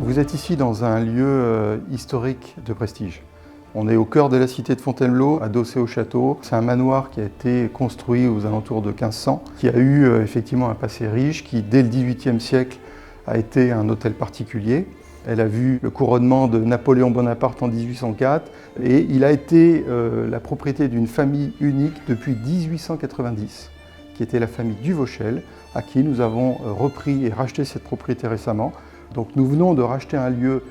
Vous êtes ici dans un lieu historique de prestige. On est au cœur de la cité de Fontainebleau, adossé au château. C'est un manoir qui a été construit aux alentours de 1500, qui a eu effectivement un passé riche, qui dès le XVIIIe siècle a été un hôtel particulier. Elle a vu le couronnement de Napoléon Bonaparte en 1804 et il a été la propriété d'une famille unique depuis 1890, qui était la famille Duvauchel, à qui nous avons repris et racheté cette propriété récemment. Donc nous venons de racheter un lieu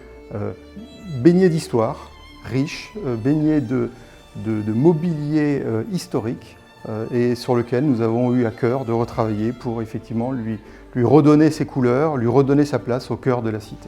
baigné d'histoire, riche, baigné de mobilier historique et sur lequel nous avons eu à cœur de retravailler pour effectivement lui redonner ses couleurs, lui redonner sa place au cœur de la cité.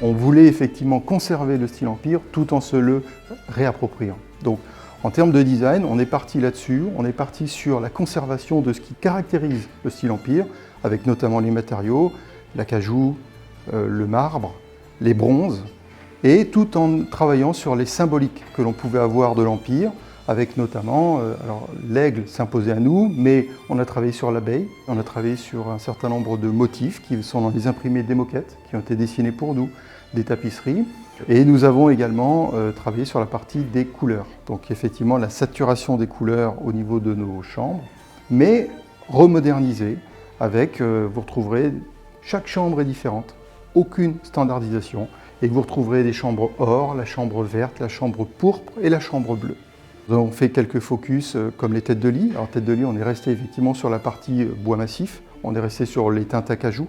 On voulait effectivement conserver le style Empire tout en se le réappropriant. Donc, en termes de design, on est parti là-dessus, on est parti sur la conservation de ce qui caractérise le style Empire, avec notamment les matériaux, l'acajou, le marbre, les bronzes, et tout en travaillant sur les symboliques que l'on pouvait avoir de l'Empire, avec notamment, l'aigle s'imposait à nous, mais on a travaillé sur l'abeille, on a travaillé sur un certain nombre de motifs qui sont dans les imprimés des moquettes, qui ont été dessinés pour nous, des tapisseries. Et nous avons également travaillé sur la partie des couleurs. Donc effectivement la saturation des couleurs au niveau de nos chambres, mais remodernisée avec, vous retrouverez, chaque chambre est différente, aucune standardisation. Et vous retrouverez des chambres or, la chambre verte, la chambre pourpre et la chambre bleue. Nous avons fait quelques focus comme les têtes de lit. Alors têtes de lit, on est resté effectivement sur la partie bois massif, on est resté sur les teintes acajou,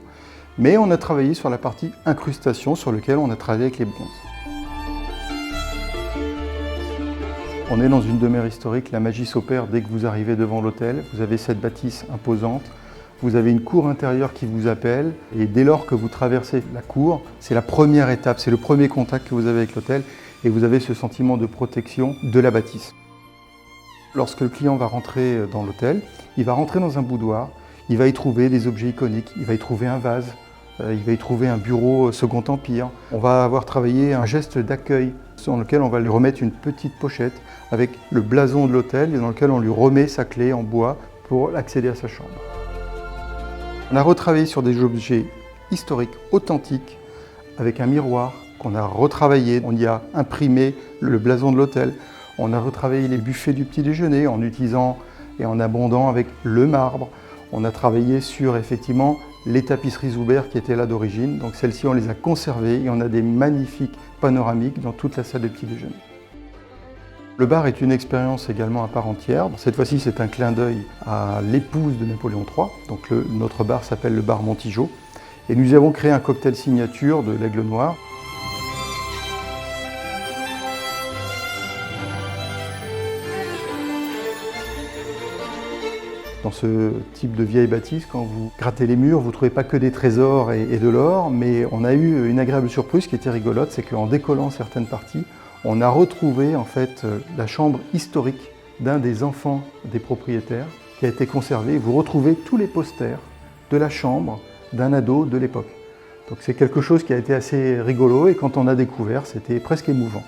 mais on a travaillé sur la partie incrustation sur laquelle on a travaillé avec les bronzes. On est dans une demeure historique, la magie s'opère dès que vous arrivez devant l'hôtel. Vous avez cette bâtisse imposante, vous avez une cour intérieure qui vous appelle et dès lors que vous traversez la cour, c'est la première étape, c'est le premier contact que vous avez avec l'hôtel et vous avez ce sentiment de protection de la bâtisse. Lorsque le client va rentrer dans l'hôtel, il va rentrer dans un boudoir, il va y trouver des objets iconiques, il va y trouver un vase, il va y trouver un bureau Second Empire. On va avoir travaillé un geste d'accueil sur lequel on va lui remettre une petite pochette avec le blason de l'hôtel et dans lequel on lui remet sa clé en bois pour accéder à sa chambre. On a retravaillé sur des objets historiques, authentiques, avec un miroir qu'on a retravaillé. On y a imprimé le blason de l'hôtel. On a retravaillé les buffets du petit déjeuner en utilisant et en abondant avec le marbre. On a travaillé sur effectivement les tapisseries Zuber qui étaient là d'origine. Donc celles-ci, on les a conservées et on a des magnifiques panoramiques dans toute la salle de petit déjeuner. Le bar est une expérience également à part entière. Cette fois-ci, c'est un clin d'œil à l'épouse de Napoléon III. Donc notre bar s'appelle le bar Montijo. Et nous avons créé un cocktail signature de l'Aigle Noir. Dans ce type de vieille bâtisse, quand vous grattez les murs, vous ne trouvez pas que des trésors et de l'or, mais on a eu une agréable surprise qui était rigolote, c'est qu'en décollant certaines parties, on a retrouvé en fait la chambre historique d'un des enfants des propriétaires qui a été conservée. Vous retrouvez tous les posters de la chambre d'un ado de l'époque. Donc c'est quelque chose qui a été assez rigolo et quand on a découvert, c'était presque émouvant.